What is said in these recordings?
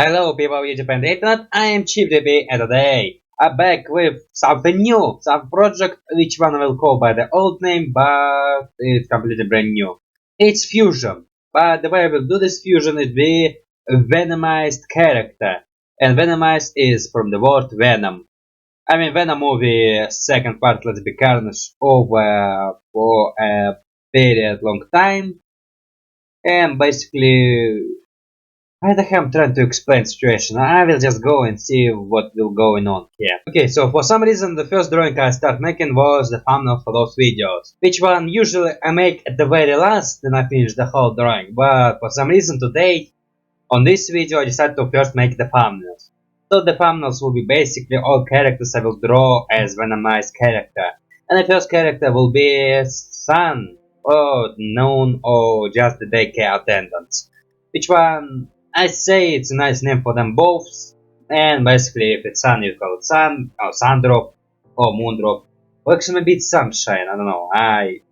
Hello people of YouTube and Attendant, I am ChiefDB and today I'm back with something new, some project which one I will call by the old name but it's completely brand new. It's fusion, but the way I will do this fusion is be a Venomized character, and Venomized is from the word Venom. I mean Venom movie second part Let's Be Carnage over for a period long time, and basically I don't have trying to explain situation. I will just go and see what will going on here. Okay, so for some reason the first drawing I start making was the thumbnail for those videos. Which one usually I make at the very last and I finish the whole drawing. But for some reason today, on this video I decided to first make the thumbnails. So the thumbnails will be basically all characters I will draw as Venomized character. And the first character will be Sun, or Noon, or just the Daycare Attendants. Which one? I say it's a nice name for them both, and basically if it's sun you call it sun, or sundrop, or moondrop, or actually maybe it's sunshine, I don't know, I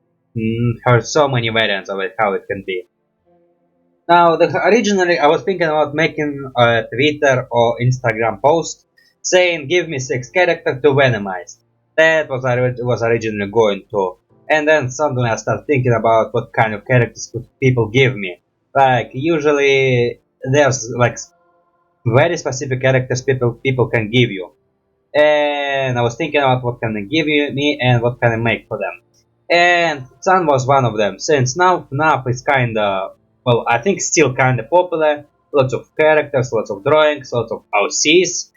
heard so many variants of it, how it can be. Now, originally I was thinking about making a Twitter or Instagram post saying give me 6 characters to Venomize. That was originally going to, and then suddenly I started thinking about what kind of characters could people give me. Like, usually there's like very specific characters people can give you, and I was thinking about what can they give you me and what can I make for them, and Sun was one of them. Since now FNAF is kinda, well, I think still kinda popular, lots of characters, lots of drawings, lots of OCs,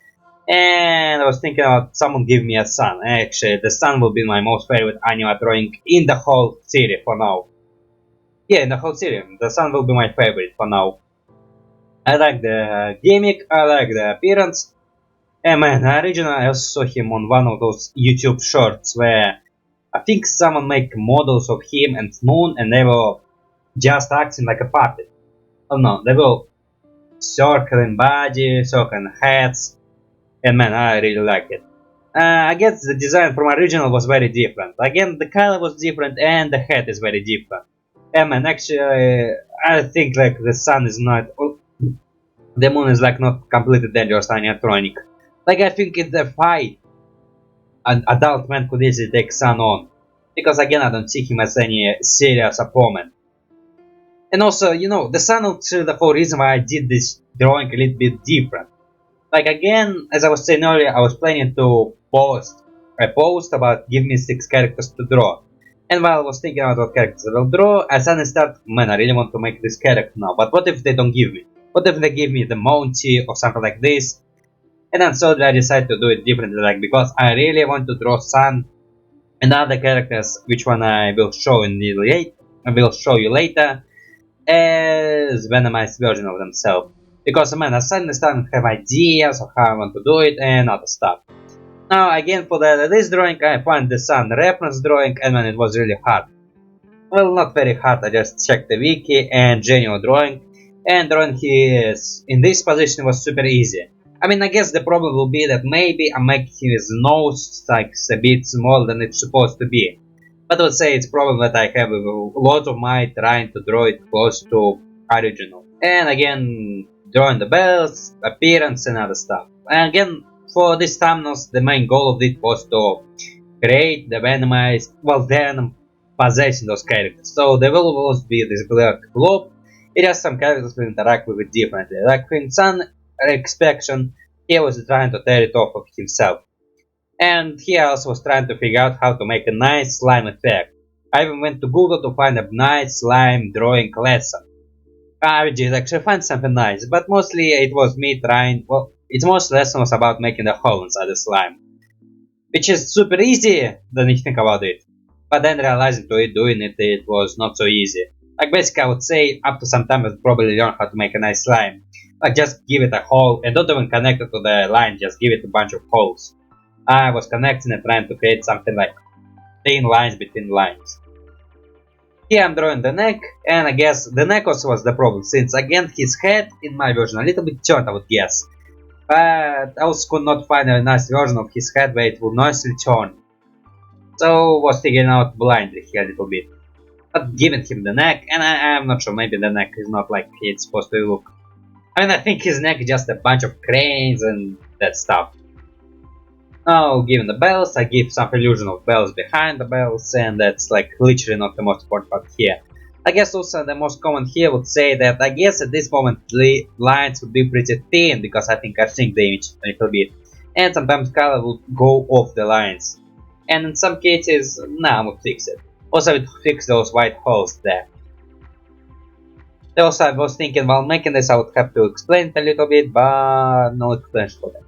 and I was thinking about someone give me a Sun. Actually the Sun will be my most favorite anime drawing in the whole series for now. Yeah, in the whole series the Sun will be my favorite for now. I like the gimmick, I like the appearance. And man, originally I also saw him on one of those YouTube shorts where I think someone make models of him and Moon and they were just acting like a puppet. Oh no, they were circling body, circling heads, and man, I really like it. I guess the design from original was very different. Again, the color was different and the head is very different. And man, actually, I think like the sun is not... The moon is like not completely dangerous animatronic. Like I think in the fight, an adult man could easily take Sun on. Because again I don't see him as any serious opponent. And also, you know, the Sun is the whole reason why I did this drawing a little bit different. Like again, as I was saying earlier, I was planning to post a post about give me 6 characters to draw. And while I was thinking about what characters I will draw, I suddenly started, man, I really want to make this character now, but what if they don't give me? What if they give me the Mountie or something like this? And then so I decided to do it differently, like because I really want to draw Sun and other characters, which one I will show you later, as Venomized version of themselves. Because man, I suddenly started to have ideas of how I want to do it and other stuff. Now again for this drawing I found the Sun reference drawing, and man, it was really hard. Well, not very hard, I just checked the wiki and genuine drawing, and drawing his in this position was super easy. I mean, I guess the problem will be that maybe I make his nose like a bit smaller than it's supposed to be. But I would say it's problem that I have a lot of my trying to draw it close to original. And again, drawing the bells, appearance and other stuff. And again, for this thumbnails, the main goal of it was to create the Venomized, well, Venom possessing those characters. So there will always be this black blob. It has some characters will interact with it differently. Like in Sun Inspection, he was trying to tear it off of himself. And he also was trying to figure out how to make a nice slime effect. I even went to Google to find a nice slime drawing lesson. I did actually find something nice, but mostly it was me trying, well, its most lesson was about making a hole inside the slime. Which is super easy when you think about it. But then realizing doing it, it was not so easy. Like basically I would say up to some time I would probably learn how to make a nice slime. Like just give it a hole and don't even connect it to the line, just give it a bunch of holes. I was connecting and trying to create something like thin lines between lines. Here I'm drawing the neck, and I guess the neck also was the problem, since again his head in my version a little bit turned I would guess. But I also could not find a nice version of his head where it would nicely turn. So was figuring out blindly here a little bit. But giving him the neck, and I'm not sure, maybe the neck is not like it's supposed to look. I mean, I think his neck is just a bunch of cranes and that stuff. Now, given the bells, I give some illusion of bells behind the bells, and that's like literally not the most important part here. I guess also the most common here would say that I guess at this moment the lines would be pretty thin because I think I shrink the image a little bit, and sometimes color would go off the lines. And in some cases, I would fix it. Also, I would fix those white holes there. Also, I was thinking while making this I would have to explain it a little bit, but no explanation for that.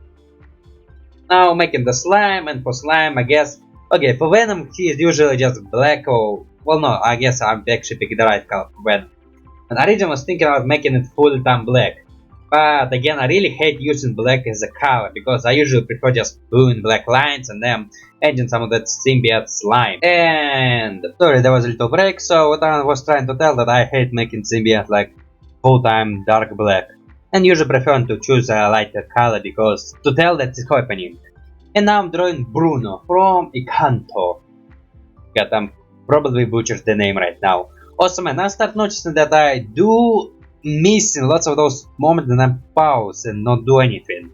Now making the slime, and for slime I guess, okay, for Venom he is usually just black or, well no, I guess I'm actually picking the right color for Venom. And originally I was thinking about making it full time black, but again I really hate using black as a color because I usually prefer just blue and black lines and then adding some of that symbiote slime. And sorry, there was a little break, so what I was trying to tell that I hate making symbiote like full time dark black. And usually prefer to choose a lighter color because to tell that it's happening. And now I'm drawing Bruno from Icanto. God, I'm probably butchered the name right now. Also, man, I start noticing that I do missing lots of those moments that I pause and not do anything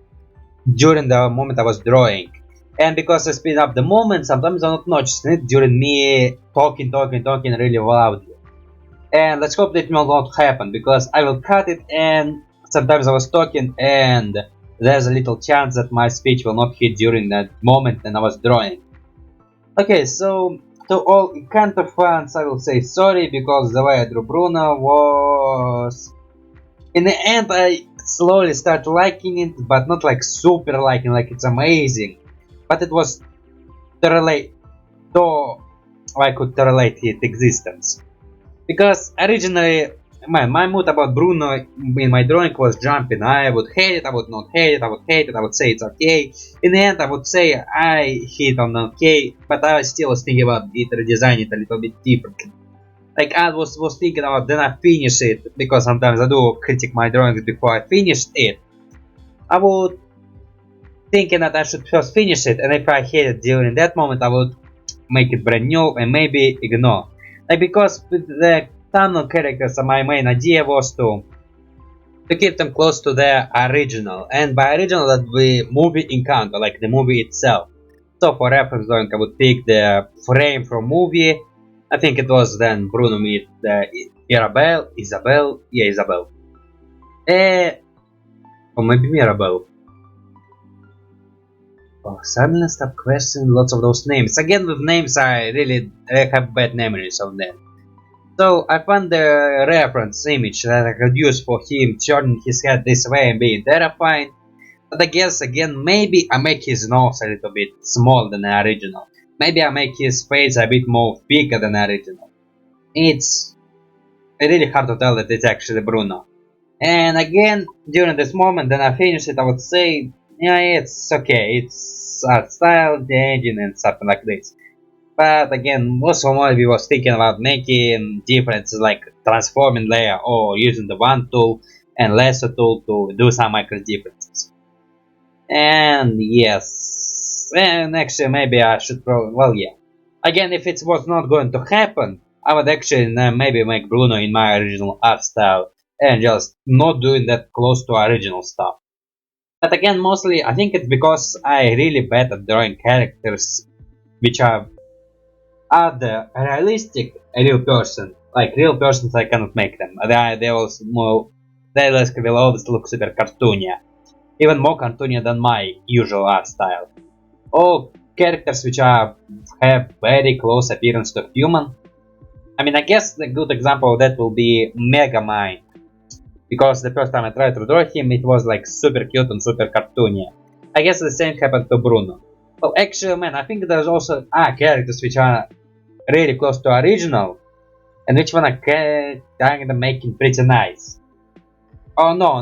during the moment I was drawing. And because I speed up the moment, sometimes I'm not noticing it during me talking really loudly. And let's hope that it will not happen because I will cut it, and sometimes I was talking and there's a little chance that my speech will not hit during that moment when I was drawing. Okay, so to all Encanto fans I will say sorry because the way I drew Bruno was... In the end I slowly started liking it, but not like super liking, like it's amazing. But it was to relate, so I could relate its existence. Because originally, my mood about Bruno in my drawing was jumping. I would hate it, I would not hate it, I would hate it, I would say it's okay. In the end, I would say I hit on okay, but I still was thinking about it, redesign it a little bit differently. Like I was thinking about then I finish it, because sometimes I do critique my drawings before I finished it. I would thinking that I should first finish it, and if I hate it during that moment, I would make it brand new and maybe ignore. Like because with the thumbnail characters, my main idea was to keep them close to the original, and by original that the movie Encanto, like the movie itself. So for reference, I would pick the frame from movie. I think it was then Bruno meet the Isabel, or maybe Mirabel. Oh, suddenly stop questioning lots of those names. Again, with names, I really have bad memories of them. So I found the reference image that I could use for him turning his head this way and being terrifying. But I guess again, maybe I make his nose a little bit smaller than the original. Maybe I make his face a bit more bigger than the original. It's really hard to tell that it's actually Bruno. And again, during this moment, then I finish it, I would say, yeah, it's okay, it's art style, the engine and something like this. But again, also maybe was thinking about making differences like transforming layer or using the one tool and lesser tool to do some micro differences. And yes, and actually maybe I should probably, well yeah. Again, if it was not going to happen, I would actually maybe make Bruno in my original art style and just not doing that close to original stuff. But again, mostly I think it's because I really bad at drawing characters which are the realistic real person. Like real persons I cannot make them. They also more they will always look super cartoony. Even more cartoony than my usual art style. All characters which have very close appearance to human. I mean, I guess the good example of that will be Megamind. Because the first time I tried to draw him, it was like super cute and super cartoony. I guess the same happened to Bruno. Well, actually, man, I think there's also characters which are really close to original, and which one are kind of making pretty nice. Oh no,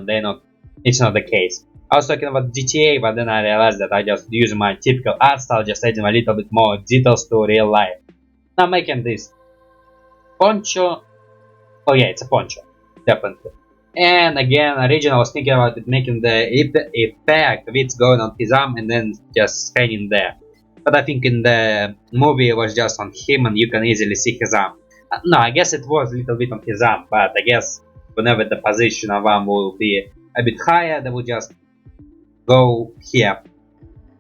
they're not. It's not the case. I was talking about GTA, but then I realized that I just use my typical art style, just adding a little bit more details to real life. Now making this poncho. Oh yeah, it's a poncho. Definitely. And again, originally I was thinking about it making the effect of it's going on his arm and then just hanging there. But I think in the movie it was just on him and you can easily see his arm. No, I guess it was a little bit on his arm, but I guess whenever the position of one will be a bit higher, they will just go here.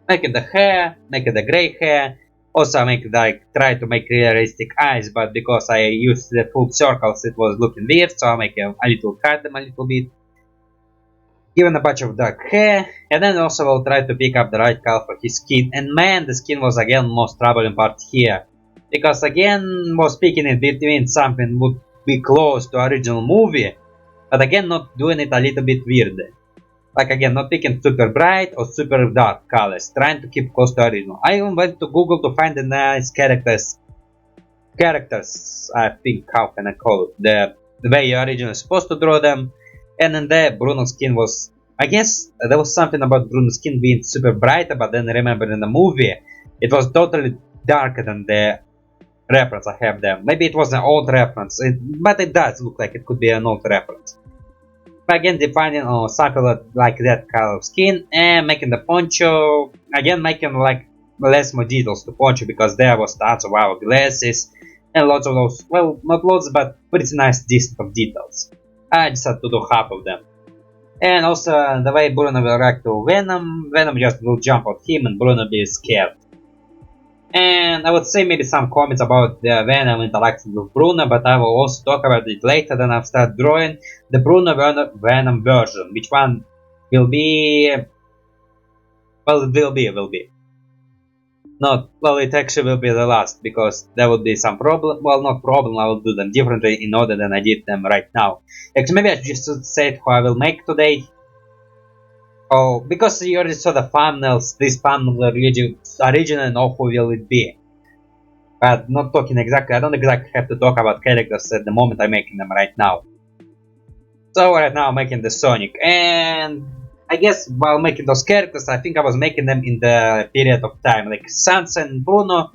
Make it the hair, make it the gray hair. Also make like try to make realistic eyes, but because I used the full circles it was looking weird, so I make a little cut them a little bit. Given a bunch of dark hair, and then also will try to pick up the right color for his skin. And man, the skin was again most troubling part here. Because again was picking in between something would be close to original movie, but again not doing it a little bit weird. Like again, not picking super bright or super dark colors, trying to keep close to original. I even went to Google to find the nice characters, I think, how can I call it, the way you originally supposed to draw them. And then there, Bruno's skin was, I guess there was something about Bruno's skin being super bright, but then remember in the movie, it was totally darker than the reference I have there. Maybe it was an old reference, but it does look like it could be an old reference. But again, defining something like that color of skin, and making the poncho, again making like less more details to poncho, because there was tons of hourglasses and lots of those, well, not lots, but pretty nice decent of details. I decided to do half of them. And also the way Bruno will react to Venom just will jump at him and Bruno be scared. And I would say maybe some comments about the Venom interaction with Bruno, but I will also talk about it later. Then I'll start drawing the Bruno Venom version. Which one will be? Well, it will be. Not, well, it actually will be the last, because there will be some problem. Well, not problem, I will do them differently in order than I did them right now. Actually, maybe I just should say who I will make today. Oh, because you already saw the thumbnails, this thumbnail originally know who will it be. But not talking exactly, I don't exactly have to talk about characters at the moment I'm making them right now. So right now I'm making the Sonic, and I guess while making those characters, I think I was making them in the period of time. Like Sans and Bruno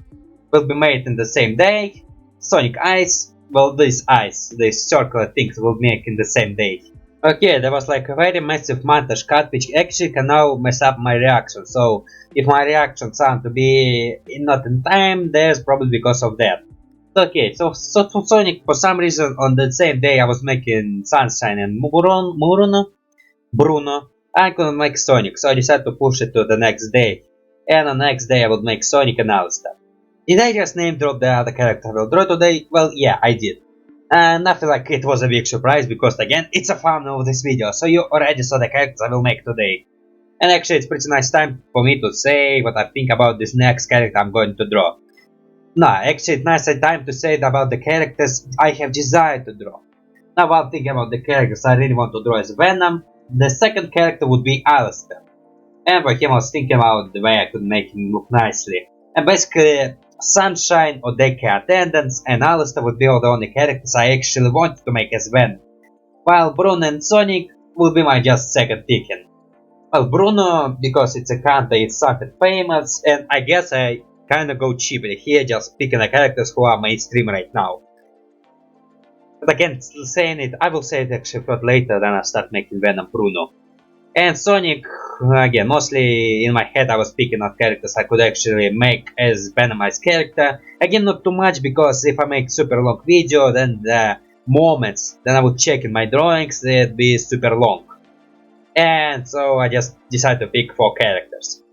will be made in the same day. Sonic Eyes, well, these circular things will be made in the same day. Okay, there was like a very massive montage cut, which actually can now mess up my reaction. So if my reaction sound to be not in time, there's probably because of that. Okay, so for Sonic, for some reason on the same day I was making Sunshine and Bruno, I couldn't make Sonic, so I decided to push it to the next day. And on the next day I would make Sonic and Alastor. Did I just name drop the other character I will draw today? Well, yeah, I did. Nothing like it was a big surprise, because again, it's a thumbnail of this video, so you already saw the characters I will make today. And actually, it's pretty nice time for me to say what I think about this next character I'm going to draw. No, actually, it's nice time to say about the characters I have desired to draw. Now, while thinking about the characters I really want to draw is Venom, the second character would be Alastor. And for him, I was thinking about the way I could make him look nicely. And basically, Sunshine or Daycare Attendants and Alastor would be all the only characters I actually wanted to make as Venom. While Bruno and Sonic will be my just second picking. Well, Bruno, because it's a country, it's something famous, and I guess I kinda go cheaply here, just picking the characters who are mainstream right now. But again, saying it, I will say it actually later, then I start making Venom Bruno. And Sonic, again, mostly in my head I was picking out characters I could actually make as Venomized character. Again, not too much, because if I make super long video, then the moments then I would check in my drawings, they'd be super long. And so I just decided to pick 4 characters.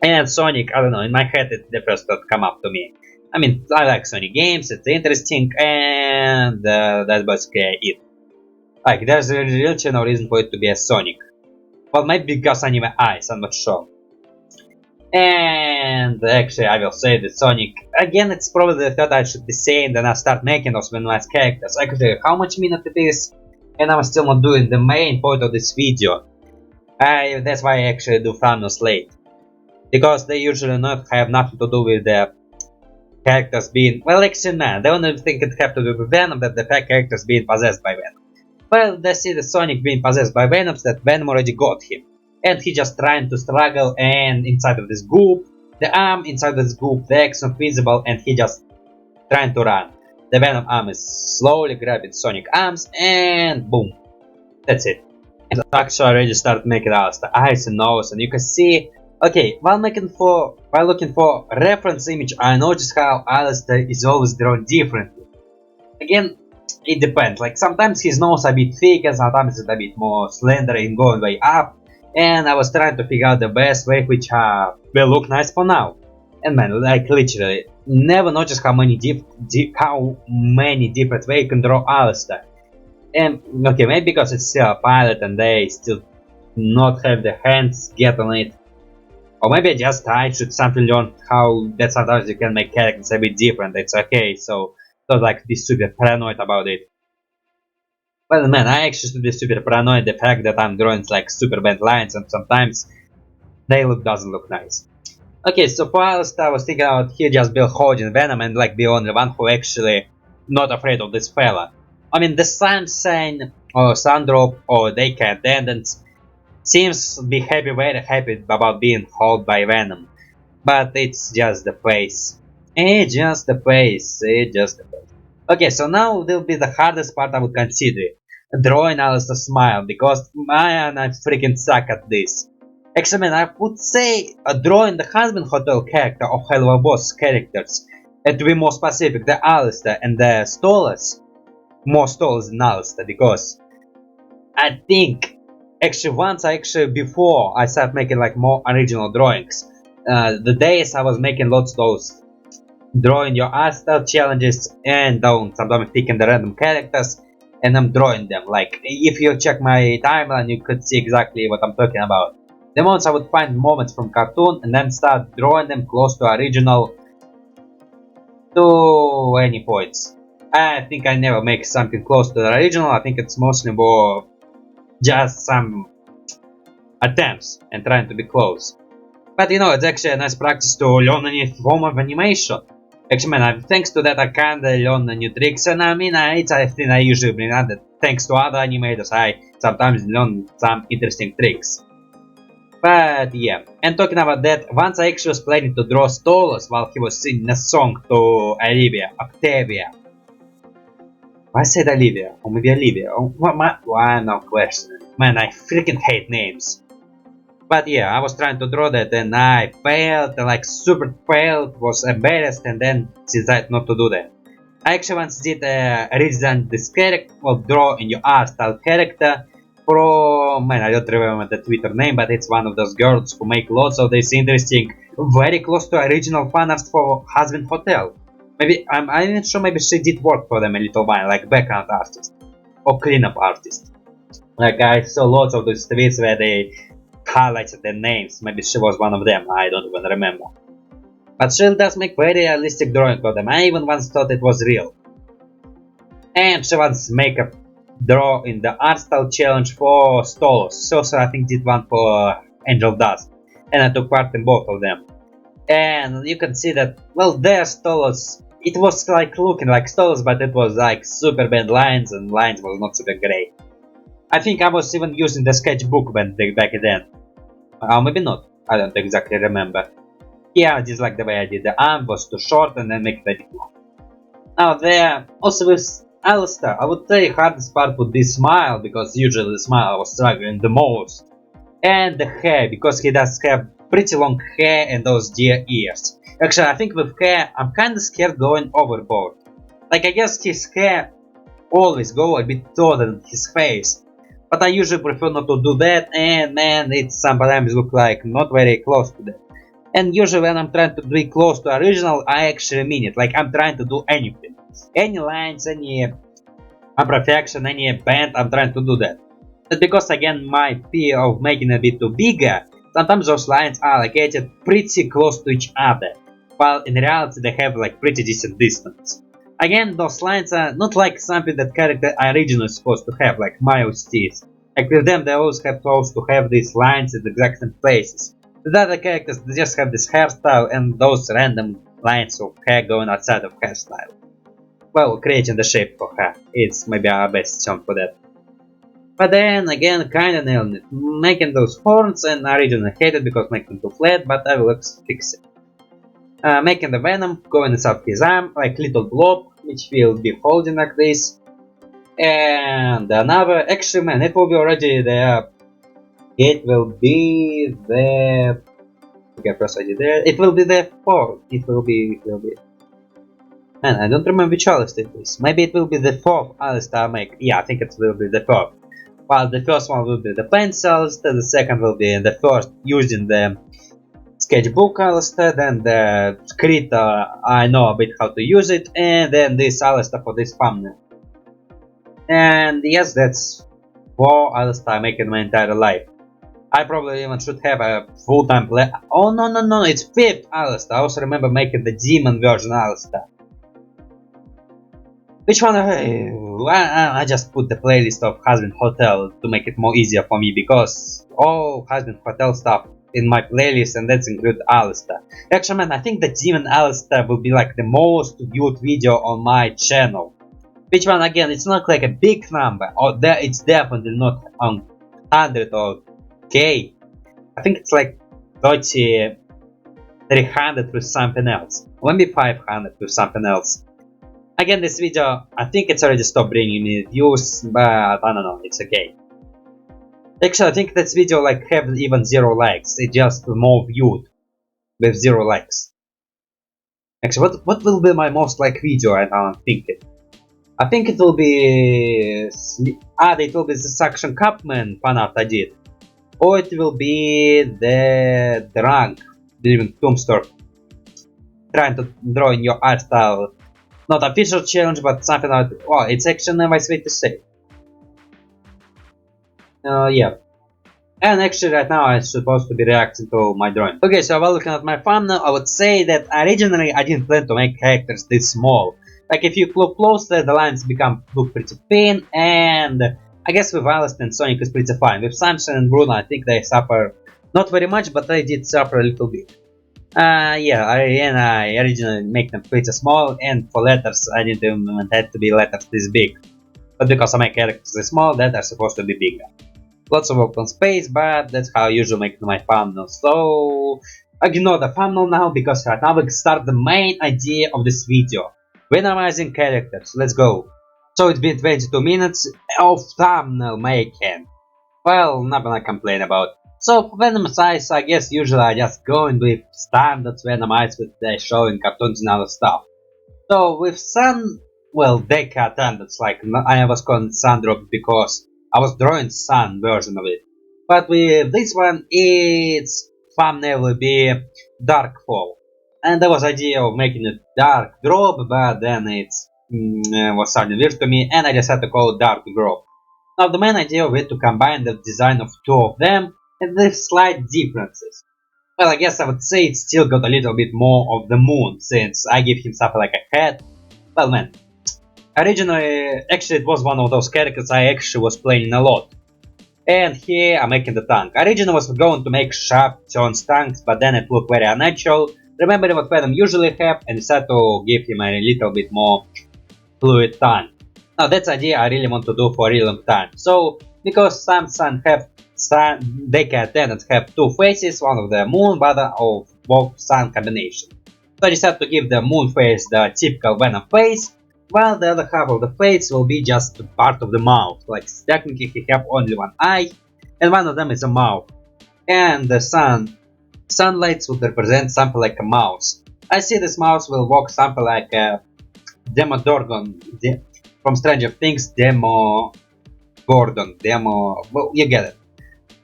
And Sonic, I don't know, in my head it's the first that come up to me. I mean, I like Sonic games, it's interesting, and that's basically it. Like, there's really no reason for it to be a Sonic. Well, maybe because anime eyes, I'm not sure. And actually, I will say that Sonic, again, it's probably the thought I should be saying, then I start making those Venomized characters. I could tell you how much minute it is, and I'm still not doing the main point of this video. That's why I actually do thumbnails late. Because they usually not have nothing to do with the characters being, well, actually, man, the only thing it have to do with Venom, that the characters being possessed by Venom. Well, they see the Sonic being possessed by Venom, that Venom already got him. And he just trying to struggle, and inside of this goop, the arm inside this goop, the X not visible, and he just trying to run. The Venom arm is slowly grabbing Sonic arms, and boom. That's it. And actually I already started making Alastor eyes and nose, and you can see, okay, while looking for reference image, I noticed how Alastor is always drawn differently. Again, it depends. Like sometimes his nose a bit thick and sometimes it's a bit more slender and going way up. And I was trying to figure out the best way which will look nice for now. And man, like literally, never noticed how many different ways you can draw Alastor. And okay, maybe because it's still a pilot and they still not have the hands get on it. Or maybe I should simply learn how that sometimes you can make characters a bit different. It's okay, so don't like be super paranoid about it. Well man, I actually should be super paranoid the fact that I'm drawing like super bent lines and sometimes they doesn't look nice. Okay, so for Alastor I was thinking about here just be holding Venom and like be the only one who actually not afraid of this fella. I mean the Sunshine or Sundrop or Daycare Attendants seems to be very happy about being held by Venom. But it's just the face. It's just the face. Okay, so now will be the hardest part I would consider. Drawing Alastor smile, because man, I freaking suck at this. Actually, man, I would say drawing the Husband Hotel character or Hello Boss characters, and to be more specific, the Alastor and the Stolas, more Stolas than Alastor, because I think before I started making like more original drawings, the days I was making lots of those drawing your art style challenges and sometimes picking the random characters and I'm drawing them. Like if you check my timeline you could see exactly what I'm talking about. The moments I would find moments from cartoon and then start drawing them close to original to any points. I think I never make something close to the original. I think it's mostly more just some attempts and trying to be close. But you know, it's actually a nice practice to learn a new form of animation. Actually, man, thanks to that I kinda learn new tricks, and I mean, it's a thing I usually bring out that thanks to other animators, I sometimes learn some interesting tricks. But yeah, and talking about that, once I actually was planning to draw Stolos while he was singing a song to Octavia. I said Olivia, or maybe Olivia, why no question. Man, I freaking hate names. But yeah, I was trying to draw that and I failed, like super failed, was embarrassed and then decided not to do that. I actually once did a redesign this character, well, draw in your art style character from, man, I don't remember the Twitter name, but it's one of those girls who make lots of this interesting, very close to original fan art for Husband Hotel. Maybe, I'm not sure, maybe she did work for them a little while, like background artist or cleanup artist. Like I saw lots of these tweets where they highlighted their names, maybe she was one of them, I don't even remember. But she does make very realistic drawing of them, I even once thought it was real. And she once make a draw in the art style challenge for Stolos, she also I think did one for Angel Dust, and I took part in both of them. And you can see that, well, their Stolos, it was like looking like Stolos, but it was like super bad lines and lines was not super great. I think I was even using the sketchbook back then. Maybe not, I don't exactly remember. Yeah, I just like the way I did the arm was too short and then make it a bit long. Now there, also with Alastor, I would say hardest part would be smile, because usually the smile I was struggling the most. And the hair, because he does have pretty long hair and those deer ears. Actually, I think with hair, I'm kinda scared going overboard. Like, I guess his hair always go a bit taller than his face. But I usually prefer not to do that, and man, it sometimes look like not very close to that. And usually when I'm trying to be close to original, I actually mean it, like I'm trying to do anything. Any lines, any imperfection, any bend, I'm trying to do that. But because again, my fear of making it a bit too bigger, sometimes those lines are located pretty close to each other, while in reality they have like pretty decent distance. Again, those lines are not like something that character originally supposed to have, like Miles teeth. Like with them, they always have supposed to have these lines in the exact same places. With other characters, they just have this hairstyle and those random lines of hair going outside of hairstyle. Well, creating the shape for hair, it's maybe our best term for that. But then again, kinda nailing it. Making those horns, and I originally hated because making them too flat, but I will fix it. Making the Venom going inside his arm, like little blob, which will be holding like this. And another, actually man, it will be already there. It will be the... Okay, press ID there. It will be the 4. It will be... Man, I don't remember which Alastor it is. Maybe it will be the fourth Alastor I make. Yeah, I think it will be the fourth. While the first one will be the pencil Alastor, the second will be the first using the sketchbook Alastor, then the script I know a bit how to use it, and then this Alastor for this thumbnail. And yes, that's 4 Alastor I make in my entire life. I probably even should have a full-time play. Oh no, it's 5th Alastor. I also remember making the demon version Alastor. Which one? I just put the playlist of Husband Hotel to make it more easier for me, because all Husband Hotel stuff in my playlist, and that's include Alastor. Actually, man, I think the Demon Alastor will be like the most viewed video on my channel. Which one? Again, it's not like a big number, or it's definitely not on 100 or K. I think it's like 30, 300 with something else. Maybe 500 with something else. Again, this video, I think it's already stopped bringing me views, but I don't know, it's okay. Actually, I think this video like have even 0 likes, it's just more viewed with 0 likes. Actually, what will be my most liked video right now? I'm thinking. I think it will be... it will be the Suction Cupman fan art I did. Or it will be the Drunk, Living Tombstone. Trying to draw in your art style. Not official challenge, but something like, well, it's actually a nice way to say. Yeah. And actually right now I'm supposed to be reacting to my drawing. Okay, so while looking at my thumbnail, I would say that originally I didn't plan to make characters this small. Like if you look closer, the lines look pretty thin, and I guess with Alastor and Sonic is pretty fine. With Sunshine and Bruno, I think they suffer not very much, but they did suffer a little bit. Yeah, I originally make them pretty small, and for letters I didn't even intend to be letters this big. But because I make characters this small, that are supposed to be bigger. Lots of open space, but that's how I usually make my thumbnail. So ignore the thumbnail now, because right now we start the main idea of this video. Venomizing characters, let's go. So it's been 22 minutes of thumbnail making. Well, nothing I complain about. So for Venomized, I guess usually I just go in with standard Venomized with the showing cartoons and other stuff. So with Sun, well, Daycare Attendants, like I was calling Sun Drop because I was drawing Sun version of it. But with this one, its thumbnail will be Darkfall. And there was idea of making it Dark Drop, but then it was sounding weird to me, and I decided to call it Dark Drop. Now the main idea of it to combine the design of 2 of them, and with slight differences. Well, I guess I would say it still got a little bit more of the moon, since I give him something like a head. Well, man, originally, actually it was one of those characters I actually was playing a lot. And here I'm making the tank. Originally was going to make sharp turns tanks, but then it looked very unnatural, remembering what Venom usually have, and decided to give him a little bit more fluid tank. Now that's idea I really want to do for a really long time. So, because some Daycare Attendants have 2 faces, one of the moon, but of both sun combination. So I decided to give the moon face the typical Venom face, while the other half of the face will be just part of the mouth. Like technically he have only 1 eye, and one of them is a mouth. And the sunlights would represent something like a mouse. I see this mouse will walk something like a Demogorgon from Stranger Things, well, you get it.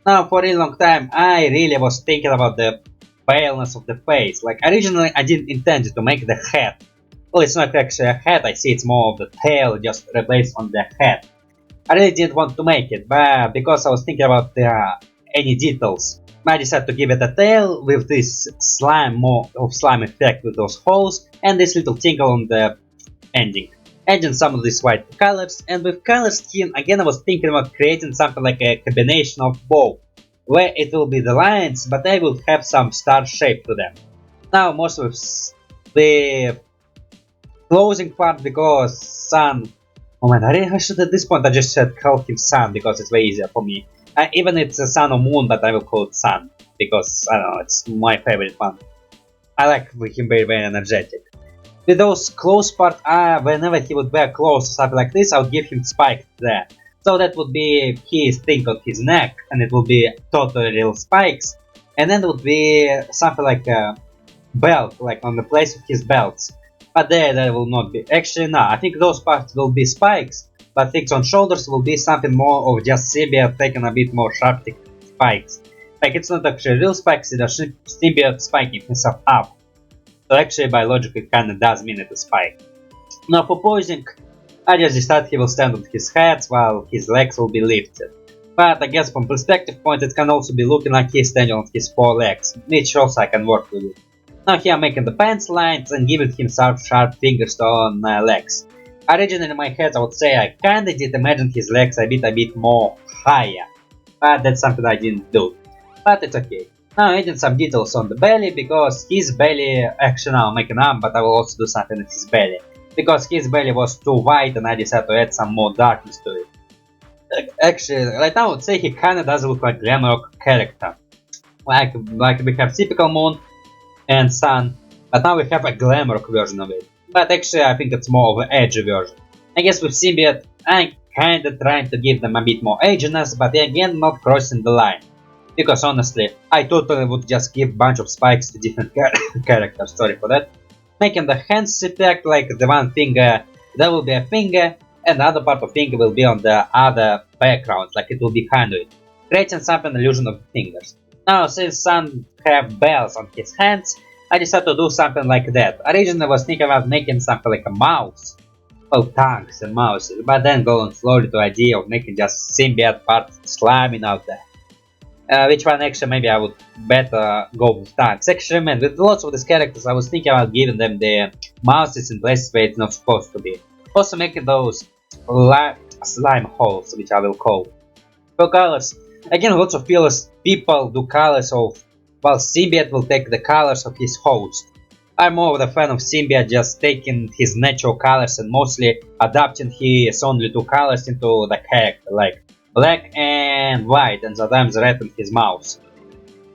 Now for a really long time I really was thinking about the paleness of the face. Like originally I didn't intend to make the head. Well, it's not actually a head, I see it's more of the tail just replaced on the head. I really didn't want to make it, but because I was thinking about any details, I decided to give it a tail with this slime effect with those holes, and this little tinkle on the ending. Adding some of these white colors, and with color scheme again I was thinking about creating something like a combination of both, where it will be the lines, but they will have some star shape to them. Now most of the closing part, because Sun, oh man, I should at this point I just said call him Sun because it's way easier for me. Even it's a Sun or Moon, but I will call it Sun because I don't know, it's my favorite one. I like him very energetic. With those close parts, whenever he would wear clothes or something like this, I would give him spikes there. So that would be his thing on his neck, and it would be totally real spikes. And then it would be something like a belt, like on the place of his belts. but there will not be. Actually, no, I think those parts will be spikes, but things on shoulders will be something more of just symbiote taking a bit more sharp spikes. Like it's not actually real spikes, it's a symbiote spiking himself up. So actually biologically it kinda does mean it's a spike. Now for posing, I just decided he will stand on his head while his legs will be lifted. But I guess from perspective point it can also be looking like he's standing on his 4 legs, which also I can work with it. Now here I'm making the pants lines and giving him sharp fingers on legs. Originally in my head I would say I kinda did imagine his legs a bit more higher, but that's something I didn't do. But it's okay. Now adding some details on the belly, because his belly, actually now I'm making arm, but I will also do something with his belly. Because his belly was too white and I decided to add some more darkness to it. Actually, right now I would say he kinda does look like Glamrock character. Like we have typical moon and sun, but now we have a Glamrock version of it. But actually I think it's more of an edgy version. I guess with symbiote I'm kinda trying to give them a bit more edginess, but again not crossing the line. Because honestly, I totally would just give bunch of spikes to different characters, sorry for that. Making the hands attack like the one finger, there will be a finger, and the other part of finger will be on the other background, like it will be behind it, creating something illusion of fingers. Now, since some have bells on his hands, I decided to do something like that. Originally I was thinking about making something like a mouse, well, tongues and mouses, but then going slowly to the idea of making just symbiote part slamming out there. Which one actually maybe I would better go with tongues. Actually man, with lots of these characters I was thinking about giving them the mouses in places where it's not supposed to be. Also making those slime holes, which I will call. For colors, again lots of people do colors of, while symbiote will take the colors of his host. I'm more of a fan of symbiote just taking his natural colors and mostly adapting his only 2 colors into the character, like black and white, and sometimes red in his mouth.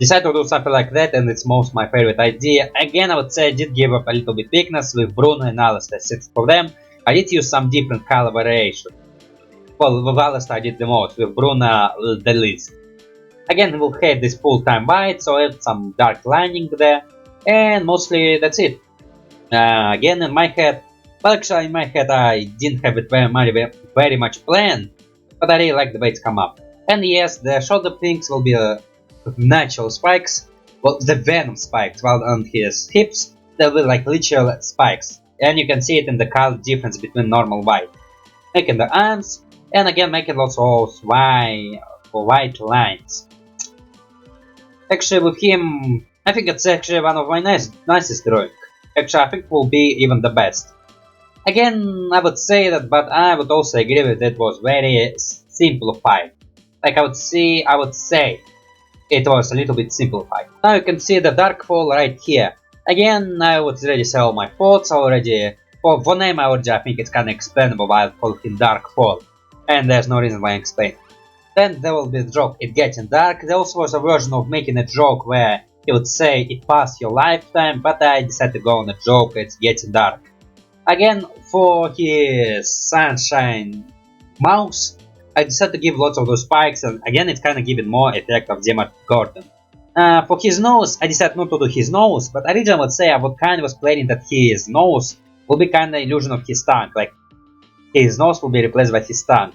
Decided to do something like that, and it's most my favorite idea. Again, I would say I did give up a little bit weakness with Bruno and Alastor, since for them I did use some different color variation. Well, with Alastor I did the most, with Bruno the least. Again, we'll have this full-time white, so add some dark lining there, and mostly that's it. Again, in my head, well actually in my head I didn't have it very much planned, but I really like the way it's come up. And yes, the shoulder things will be natural spikes, well, the venom spikes, while on his hips there will be like literal spikes, and you can see it in the color difference between normal white. Making the arms, and again making lots of white lines. Actually with him, I think it's actually one of my nicest drawing. Actually I think it will be even the best. Again, I would say that, but I would also agree with it was very simplified. Like I would say it was a little bit simplified. Now you can see the Darkfall right here. Again, I would already say all my thoughts already. For name I think it's kinda explainable why I call him Darkfall. And there's no reason why I explain. Then there will be the joke, it getting dark. There also was a version of making a joke where he would say it passed your lifetime, but I decided to go on a joke, it's getting dark. Again, for his sunshine mouse, I decided to give lots of those spikes, and again it's kinda giving more effect of Demon Gordon. For his nose, I decided not to do his nose, but originally I would say I would kind of was planning that his nose will be kinda illusion of his tongue, like his nose will be replaced by his tongue.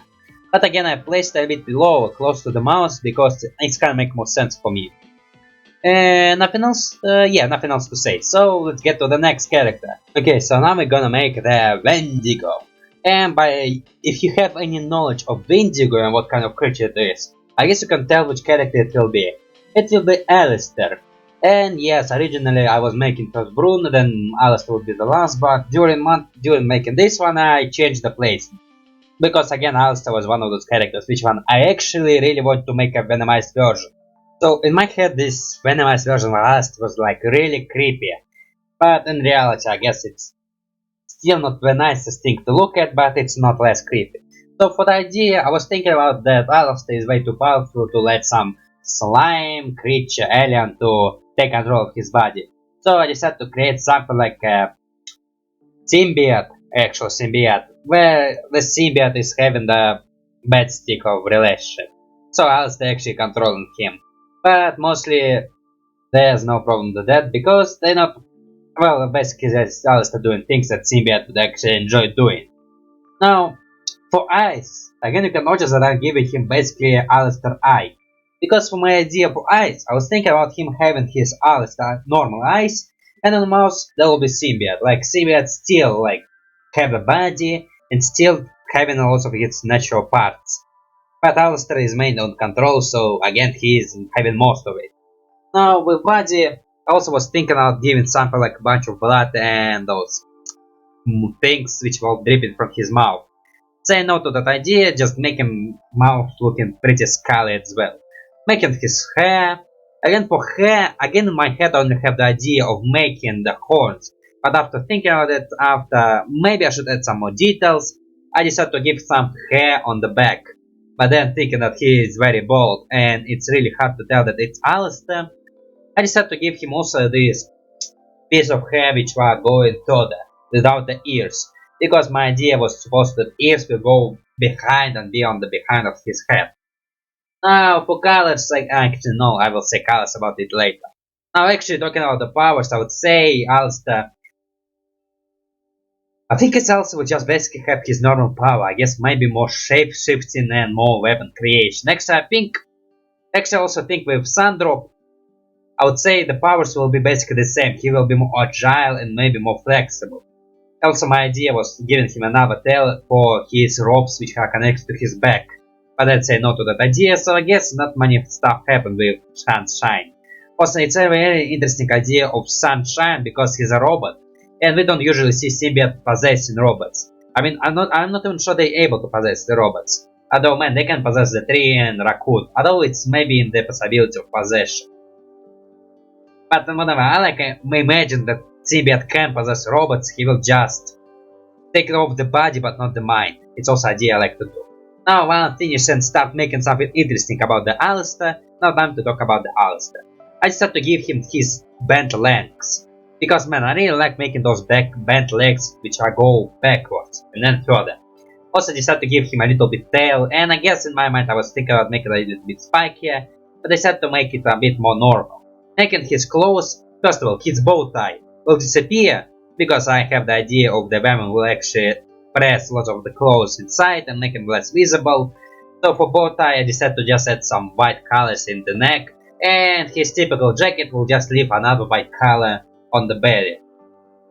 But again I placed it a bit below, close to the mouth, because it's kinda make more sense for me. Nothing else? Yeah, nothing else to say. So let's get to the next character. Okay, so now we're gonna make the Wendigo. And if you have any knowledge of Wendigo and what kind of creature it is, I guess you can tell which character it will be. It will be Alastor. And yes, originally I was making first Bruno, then Alastor would be the last, but during making this one I changed the place. Because again Alastor was one of those characters which one I actually really want to make a Venomized version. So in my head this Venomized version of Alastor was like really creepy. But in reality I guess it's still not the nicest thing to look at, but it's not less creepy. So for the idea I was thinking about that Alastor is way too powerful to let some slime creature alien to take control of his body. So I decided to create something like a symbiote, actual symbiote, where the symbiote is having the bad stick of relationship. So Alastor actually controlling him. But mostly there's no problem with that because they're not Well, basically that's Alastor doing things that Symbiote would actually enjoy doing. Now, for eyes, again you can notice that I'm giving him basically Alastor eye. Because for my idea for eyes, I was thinking about him having his Alastor normal eyes, and on the mouth there will be Symbiote. Like Symbiote still like have a body and still having a lot of its natural parts. But Alastor is made on control, so again he is having most of it. Now with body, I also was thinking about giving something like a bunch of blood and those things which were dripping from his mouth. Say no to that idea, just make him mouth looking pretty scaly as well. Making his hair. Again for hair, again in my head I only have the idea of making the horns. But after thinking about it, after maybe I should add some more details, I decided to give some hair on the back. But then thinking that he is very bald and it's really hard to tell that it's Alastor, I decided to give him also this piece of hair which were going further, without the ears, because my idea was supposed that ears will go behind and be on the behind of his head. Now for colors, like actually no, I will say colors about it later. Now actually talking about the powers, I would say Alastor, I think it's also would just basically have his normal power, I guess maybe more shape shifting and more weapon creation. Next I also think with Sandrop, I would say the powers will be basically the same. He will be more agile and maybe more flexible. Also my idea was giving him another tail for his ropes which are connected to his back. But I'd say no to that idea, so I guess not many stuff happened with Sunshine. Also it's a very interesting idea of Sunshine because he's a robot. And we don't usually see symbiote possessing robots. I mean, I'm not even sure they're able to possess the robots. Although man, they can possess the tree and raccoon. Although it's maybe in the possibility of possession. But whatever, I like imagine that symbiote can possess robots, he will just take off the body but not the mind. It's also an idea I like to do. Now when I finish and start making something interesting about the Alastor, now time to talk about the Alastor. I decided to give him his bent legs. Because man, I really like making those bent legs which are go backwards and then further. Also decided to give him a little bit tail, and I guess in my mind I was thinking about making it a little bit spikier, but I decided to make it a bit more normal. Making his clothes, first of all, his bow tie will disappear, because I have the idea of the Venom will actually press lots of the clothes inside and make them less visible. So for bow tie I decided to just add some white colors in the neck, and his typical jacket will just leave another white color on the belly.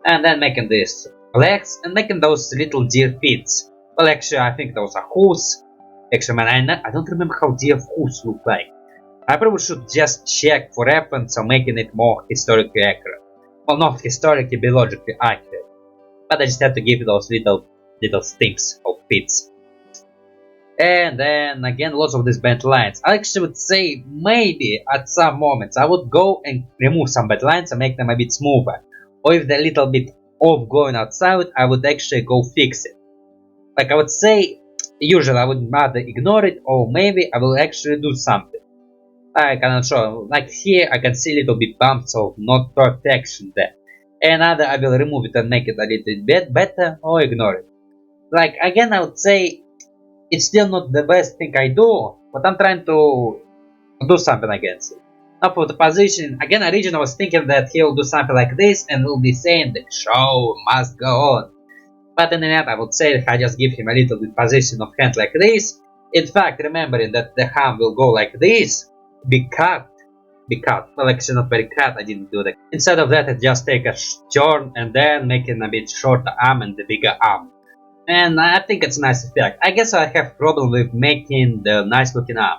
And then making these legs and making those little deer feet. Well actually I think those are hooves. Actually man, I don't remember how deer hooves look like. I probably should just check for reference or making it more historically accurate. Well, not historically, biologically accurate. But I just had to give those little sticks of pits. And then again, lots of these bent lines. I actually would say maybe at some moments I would go and remove some bent lines and make them a bit smoother. Or if they're a little bit off going outside, I would actually go fix it. Like I would say, usually I would rather ignore it, or maybe I will actually do something. I cannot show, like here I can see little bit bumps of not perfection there. And either I will remove it and make it a little bit better, or ignore it. Like again I would say, it's still not the best thing I do, but I'm trying to do something against it. Now for the position, again originally I was thinking that he'll do something like this and will be saying the show must go on. But in the end I would say I just give him a little bit position of hand like this. In fact, remembering that the hand will go like this, be cut. Well actually not very cut, I didn't do that. Instead of that I just take a turn and then making a bit shorter arm and the bigger arm. And I think it's a nice effect. I guess I have problem with making the nice looking arm.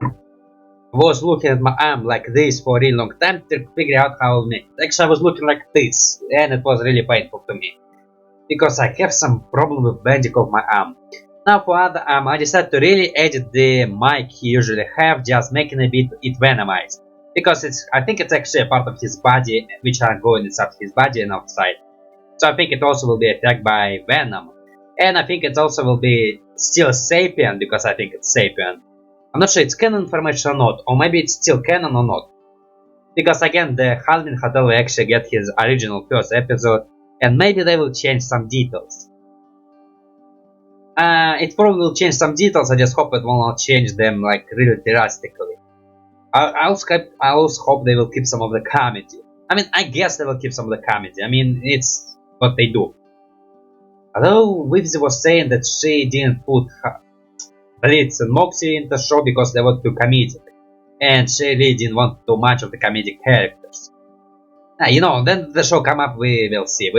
I was looking at my arm like this for a really long time to figure out how to make it. Actually I was looking like this and it was really painful to me. Because I have some problem with bending of my arm. Now for other arm I decided to really edit the mic he usually have, just making a bit it venomized. Because I think it's actually a part of his body which are going inside his body and outside. So I think it also will be attacked by venom. And I think it also will be still sapient because I think it's sapient. I'm not sure it's canon information or not, or maybe it's still canon or not. Because again the Halvin Hotel will actually get his original first episode, and maybe they will change some details. It probably will change some details, I just hope it will not change them like really drastically. I also hope they will keep some of the comedy. I mean, I guess they will keep some of the comedy. I mean, it's what they do. Although Whimsy was saying that she didn't put Blitz and Moxie in the show because they were too comedic, and she really didn't want too much of the comedic characters. You know, then the show come up, we will see.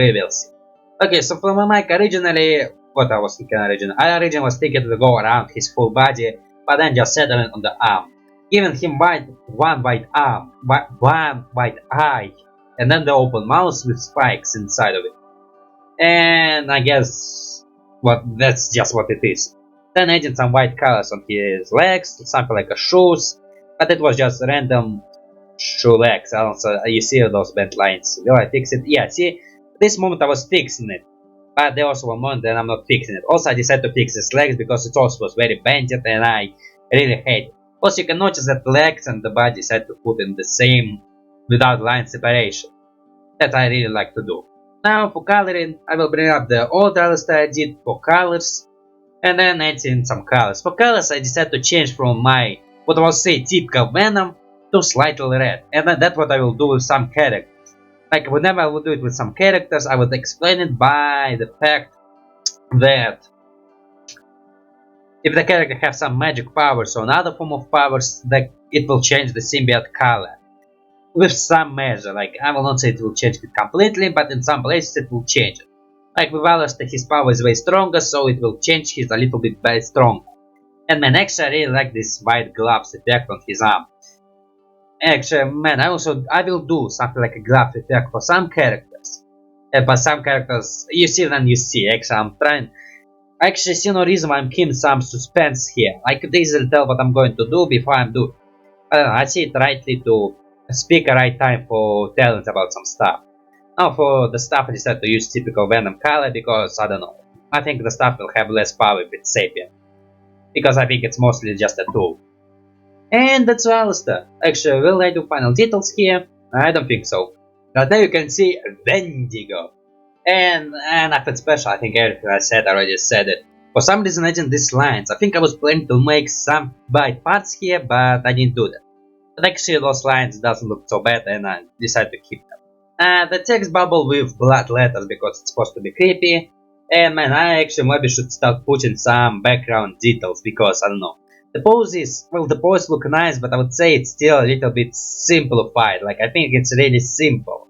Okay, so for my mic, originally, what I was thinking originally, I originally was thinking to go around his full body, but then just settling on the arm, giving him one white arm, one white eye, and then the open mouth with spikes inside of it. And I guess that's just what it is. Then adding some white colors on his legs, something like a shoes, but it was just random shoe legs. Also, you see those bent lines. Will I fix it? Yeah, see, this moment I was fixing it, but there was one moment that I'm not fixing it. Also, I decided to fix his legs because it also was very bent and I really hate it. Also, you can notice that the legs and the body decided to put in the same without line separation. That I really like to do. Now for coloring, I will bring up the old Alastor I did for colors, and then add in some colors. For colors, I decided to change from my, what I will say, typical Venom to slightly red, and then that's what I will do with some characters. Like whenever I would do it with some characters, I would explain it by the fact that if the character has some magic powers or another form of powers, that it will change the symbiote color. With some measure, like I will not say it will change it completely, but in some places it will change it. Like with Alastor, his power is way stronger, so it will change his a little bit very strong. And man, actually I really like this white gloves effect on his arm. Actually, man, I will do something like a glove effect for some characters. But some characters, you see then you see. Actually, I'm trying. I actually see no reason why I'm keeping some suspense here. I could easily tell what I'm going to do before I'm doing. I don't know, I see it rightly to speak a right time for telling about some stuff. Now for the stuff I decided to use typical Venom color because I don't know. I think the stuff will have less power if it's sapient. Because I think it's mostly just a tool. And that's Alastor. Actually, will I do final details here? I don't think so. But now you can see Wendigo. And nothing special, I think everything I said, I already said it. For some reason I didn't these lines. I think I was planning to make some white parts here, but I didn't do that. But actually those lines doesn't look so bad and I decided to keep them. The text bubble with blood letters because it's supposed to be creepy. And man, I actually maybe should start putting some background details because I don't know. The poses, well the pose look nice, but I would say it's still a little bit simplified. Like I think it's really simple.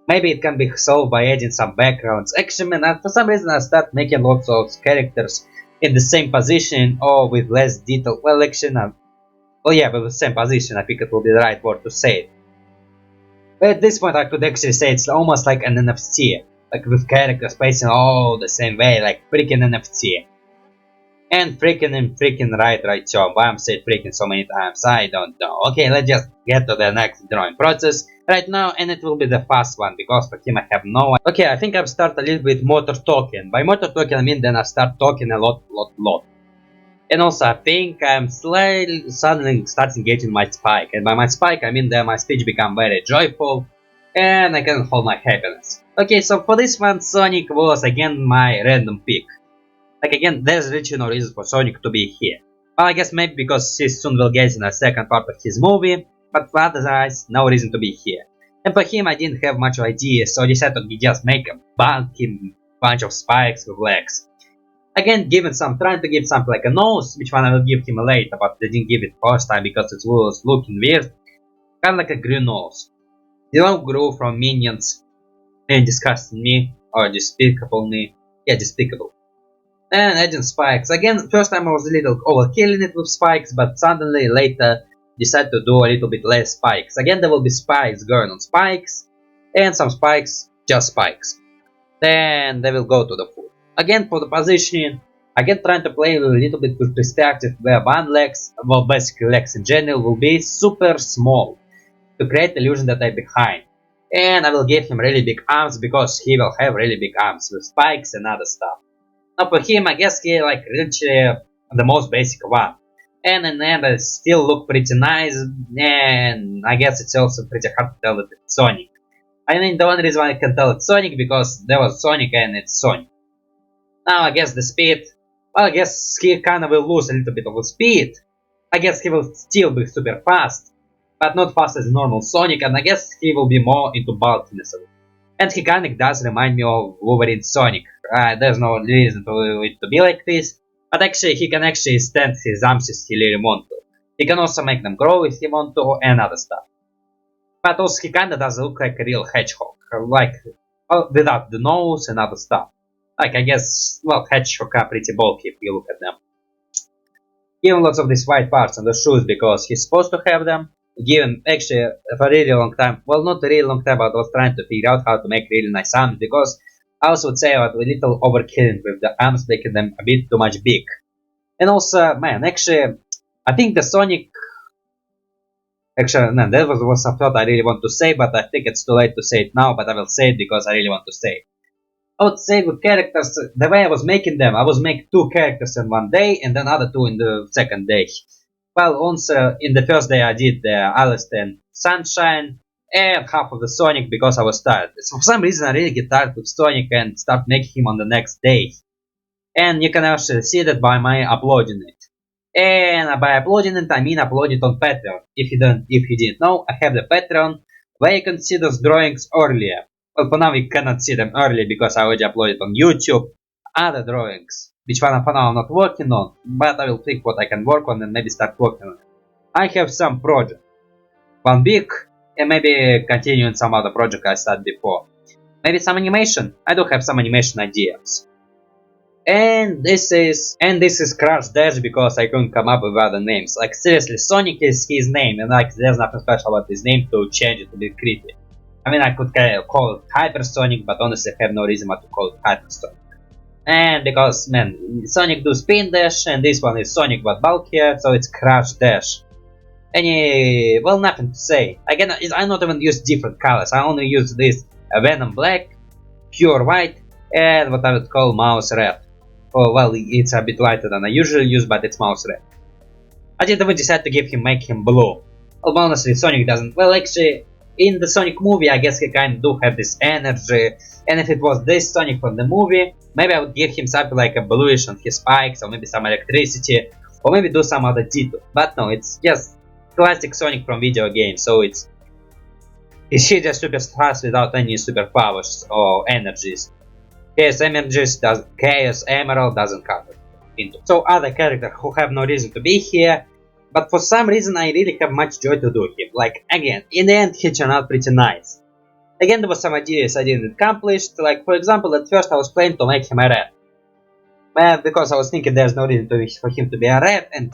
Maybe it can be solved by adding some backgrounds. Actually man, for some reason I start making lots of characters in the same position or with less detail. Well actually not. Well yeah, but the same position, I think it will be the right word to say it. But at this point I could actually say it's almost like an NFT. Like with characters facing all the same way, like freaking NFT. And freaking right John. Why I'm saying freaking so many times, I don't know. Okay, let's just get to the next drawing process right now, and it will be the fast one, because for him I have no idea. Okay, I think I've started a little bit motor talking. By motor talking I mean then I start talking a lot. And also I think I'm suddenly starting getting my spike, and by my spike I mean that my speech become very joyful, and I can hold my happiness. Okay, so for this one Sonic was again my random pick. Like again, there's literally no reason for Sonic to be here. Well, I guess maybe because he soon will get in a second part of his movie, but for otherwise, no reason to be here. And for him, I didn't have much idea, so I decided to just make a bulky bunch of spikes with legs. Again, trying to give something like a nose, which one I will give him later, but I didn't give it first time because it was looking weird. Kind of like a green nose. The one grew from minions and disgusting me, or despicable me. Yeah, despicable. And adding spikes. Again, first time I was a little overkilling it with spikes, but suddenly later decided to do a little bit less spikes. Again, there will be spikes going on spikes, and some spikes, just spikes. Then they will go to the foot. Again, for the positioning, again trying to play a little bit with perspective where one legs, well basically legs in general, will be super small to create the illusion that they're behind. And I will give him really big arms because he will have really big arms with spikes and other stuff. Now for him, I guess he like literally the most basic one. And in the end, it still look pretty nice, and I guess it's also pretty hard to tell that it's Sonic. I mean, the only reason why I can tell it's Sonic because there was Sonic and it's Sonic. Now I guess the speed, well I guess he kinda will lose a little bit of the speed. I guess he will still be super fast. but not fast as normal Sonic, and I guess he will be more into bulkiness of it. And he kinda does remind me of Wolverine Sonic. There's no reason for it to be like this, but actually he can actually extend his arms if he really want to. He can also make them grow if he want to, and other stuff. But also he kinda does look like a real hedgehog, like without the nose and other stuff. Like I guess, well, hedgehog are pretty bulky if you look at them. Given lots of these white parts on the shoes because he's supposed to have them. Given actually for a really long time, well, not a really long time, but I was trying to figure out how to make really nice arms because I also would say I was a little overkilling with the arms, making them a bit too much big. And also, man, actually, I think the Sonic. Actually, no, that was a thought I really want to say, but I think it's too late to say it now, but I will say it because I really want to say it. I would say with characters, the way I was making them, I was making 2 characters in one day and then other 2 in the second day. Well, also in the first day I did the Alastor and Sunshine and half of the Sonic because I was tired. So for some reason I really get tired with Sonic and start making him on the next day. And you can actually see that by my uploading it. And by uploading it, I mean upload it on Patreon. If you didn't know, I have the Patreon where you can see those drawings earlier. Well, for now you cannot see them early because I already uploaded on YouTube other drawings, which one for now I'm not working on, but I will think what I can work on and maybe start working on it. I have some project, one big, and maybe continuing some other project I started before. Maybe some animation. I do have some animation ideas. And this is Crash Dash because I couldn't come up with other names. Like seriously, Sonic is his name, and like there's nothing special about his name to change it to be creepy. I mean, I could call it Hypersonic, but honestly I have no reason to call it Hypersonic. And because, man, Sonic do Spin Dash, and this one is Sonic but bulkier, so it's Crash Dash. Well, nothing to say. Again, I not even use different colors, I only use this Venom Black, Pure White, and what I would call Mouse Red. Oh, well, it's a bit lighter than I usually use, but it's Mouse Red. I didn't even decide to make him blue. Well, honestly, Sonic doesn't. Well, actually, in the Sonic movie, I guess he kind of do have this energy, and if it was this Sonic from the movie, maybe I would give him something like a bluish on his spikes, or maybe some electricity, or maybe do some other detail. But no, it's just classic Sonic from video games, so it's just super fast without any superpowers or energies. Chaos Emerald doesn't cover into. So other characters who have no reason to be here, but for some reason I really have much joy to do him. Like again, in the end he turned out pretty nice. Again, there was some ideas I didn't accomplish, like for example at first I was planning to make him a rat. Well, because I was thinking there's no reason for him to be a rat, and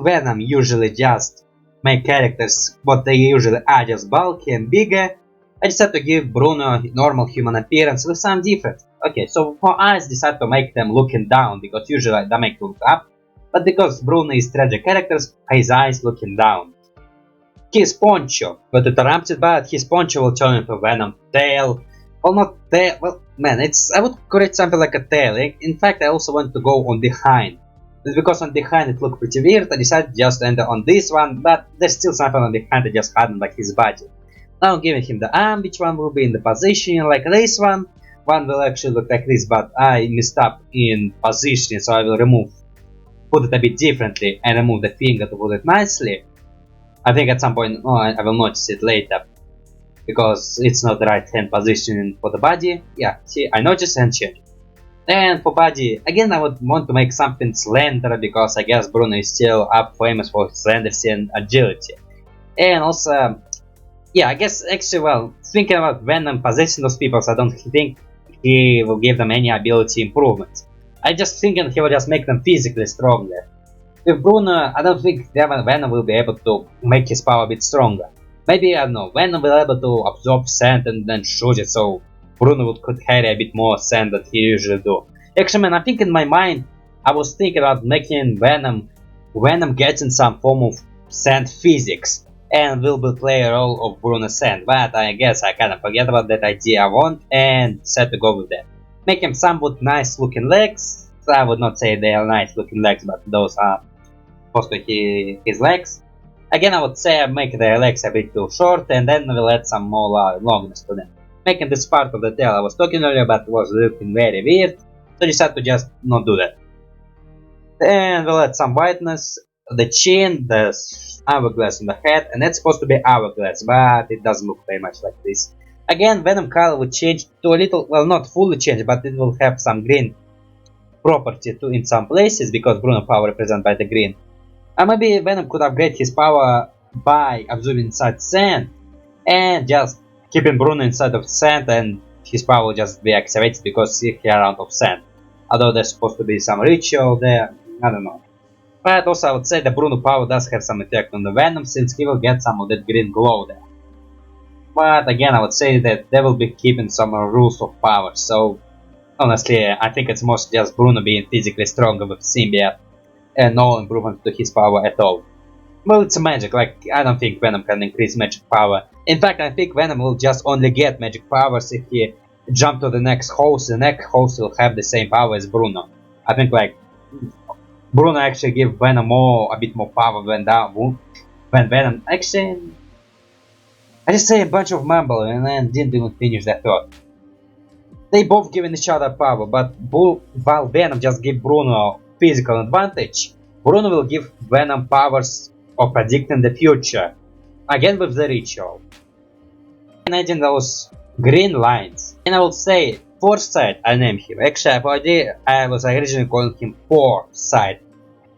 Venom usually just make characters what they usually are, just bulky and bigger. I decided to give Bruno a normal human appearance with some difference. Okay, so for us, decided to make them looking down, because usually they make look up, but because Bruno is tragic characters, his eyes looking down. His poncho, but interrupted, but his poncho will turn into Venom tail. Well, not tail, well, man, I would create something like a tail. In fact, I also want to go on behind. It's because on behind it looked pretty weird, I decided just to enter on this one, but there's still something on behind that just hadn't like his body. Now giving him the arm, which one will be in the position like this one will actually look like this, but I messed up in position, so I will put it a bit differently and remove the finger to put it nicely. I think at some point, I will notice it later, because it's not the right hand position for the body. Yeah, see, I noticed and changed. And for body, again I would want to make something slender, because I guess Bruno is still famous for his slenderity and agility. And also, yeah, I guess actually, well, thinking about Venom possessing those people, I don't think he will give them any ability improvements. I just thinking he will just make them physically stronger. With Bruno, I don't think Venom will be able to make his power a bit stronger. Maybe, I don't know, Venom will be able to absorb sand and then shoot it, so Bruno could carry a bit more sand than he usually do. Actually, man, I think in my mind, I was thinking about making Venom getting some form of sand physics, and will play a role of Bruno Sand, but I guess I kinda forget about that idea and decided to go with that. Make him somewhat nice looking legs. So I would not say they are nice looking legs, but those are supposed to be his legs. Again, I would say I make their legs a bit too short, and then we'll add some more longness to them. Making this part of the tail I was talking earlier, but was looking very weird, so I decided to just not do that. And we'll add some whiteness, the chin, the hourglass on the head, and that's supposed to be hourglass, but it doesn't look very much like this. Again, Venom color will change to a little, well, not fully change, but it will have some green property too in some places, because Bruno power represented by the green. And maybe Venom could upgrade his power by absorbing inside sand, and just keeping Bruno inside of sand, and his power will just be activated because he out of sand. Although there's supposed to be some ritual there, I don't know. But also I would say that Bruno power does have some effect on the Venom, since he will get some of that green glow there. But again, I would say that they will be keeping some rules of power, so honestly, I think it's mostly just Bruno being physically stronger with symbiote and no improvement to his power at all. Well, it's magic, like, I don't think Venom can increase magic power. In fact, I think Venom will just only get magic powers if he jump to the next host. The next host will have the same power as Bruno. I think, like, Bruno actually give Venom a bit more power than Venom. Actually, I just say a bunch of mumble and then didn't even finish that thought. They both giving each other power, but while Venom just give Bruno physical advantage, Bruno will give Venom powers of predicting the future, again with the ritual. And adding those green lines, and I would say Farsight, I named him. Actually, I was originally calling him Farsight,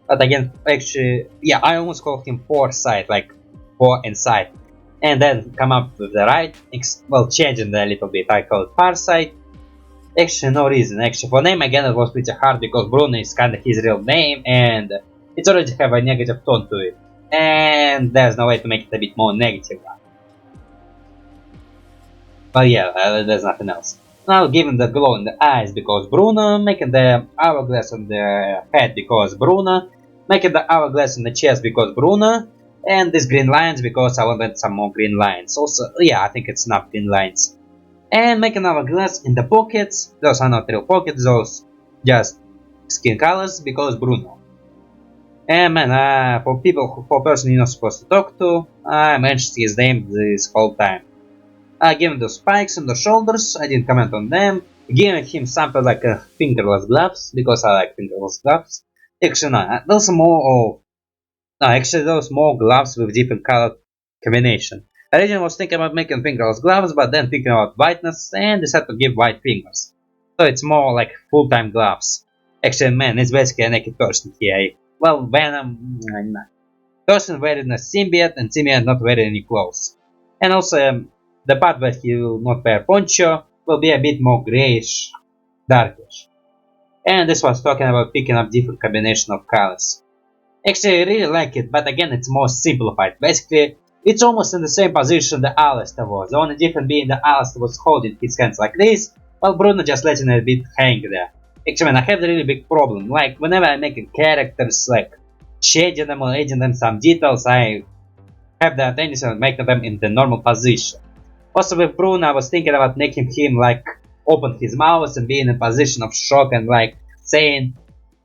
but again, actually, yeah, I almost called him Farsight, like 4 inside, and then come up with the right, well, changing a little bit, I call it Farsight. Actually, no reason. Actually, for name again, it was pretty hard because Bruno is kind of his real name, and it already have a negative tone to it, and there's no way to make it a bit more negative. But yeah, there's nothing else. Now giving the glow in the eyes because Bruno, making the hourglass on the head because Bruno, making the hourglass in the chest because Bruno, and these green lines because I wanted some more green lines. Also, yeah, I think it's enough green lines. And making hourglass in the pockets, those are not real pockets, those just skin colors because Bruno. And man, for person you're not supposed to talk to, I mentioned his name this whole time. Giving the spikes on the shoulders, I didn't comment on them. Giving him something like fingerless gloves, because I like fingerless gloves. Actually, no, those more those more gloves with different color combination. I originally was thinking about making fingerless gloves, but then thinking about whiteness and decided to give white fingers. So it's more like full-time gloves. Actually, man, it's basically a naked person here. Well, Venom, person wearing a symbiote and symbiote not wearing any clothes. And also, the part where he will not wear poncho will be a bit more grayish, darkish. And this was talking about picking up different combination of colors. Actually, I really like it, but again, it's more simplified. Basically, it's almost in the same position the Alastor was. The only difference being the Alastor was holding his hands like this, while Bruno just letting it a bit hang there. Actually, man, I have a really big problem. Like, whenever I'm making characters, like, shading them or adding them some details, I have the tendency of making them in the normal position. Also with Bruno, I was thinking about making him like open his mouth and be in a position of shock and like saying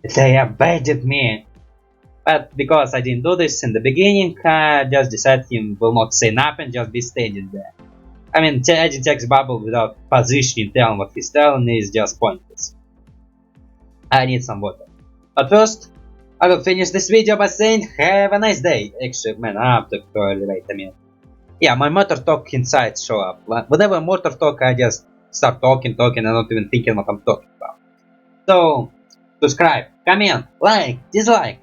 they abandoned me. But because I didn't do this in the beginning, I just decided he will not say nothing, just be standing there. I mean, adding text bubble without positioning, telling what he's telling is just pointless. I need some water. But first, I will finish this video by saying have a nice day. Actually, man, I have to wait a minute. Yeah, my motor talk inside show up. Whenever motor talk, I just start talking, and not even thinking what I'm talking about. So, subscribe, comment, like, dislike,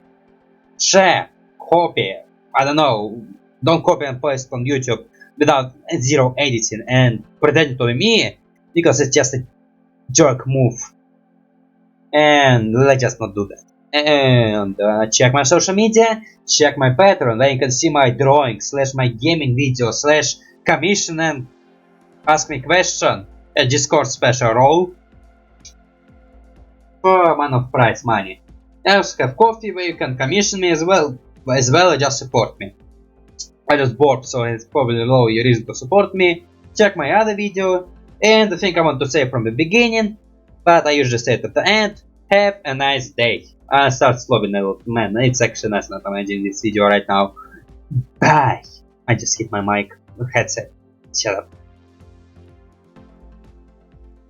share, copy. I don't know, don't copy and paste on YouTube without zero editing and pretend to be me, because it's just a jerk move. And let's just not do that. And check my social media, check my Patreon, where you can see my drawings, / my gaming videos, / commission and ask me question, a Discord special role for amount of prize money. I also have coffee where you can commission me as well as just support me. I just burped, so it's probably low your reason to support me. Check my other video, and the thing I want to say from the beginning, but I usually say it at the end, have a nice day. I start slowing a little, man, it's actually nice not imagine this video right now. Bye! I just hit my mic, headset, shut up.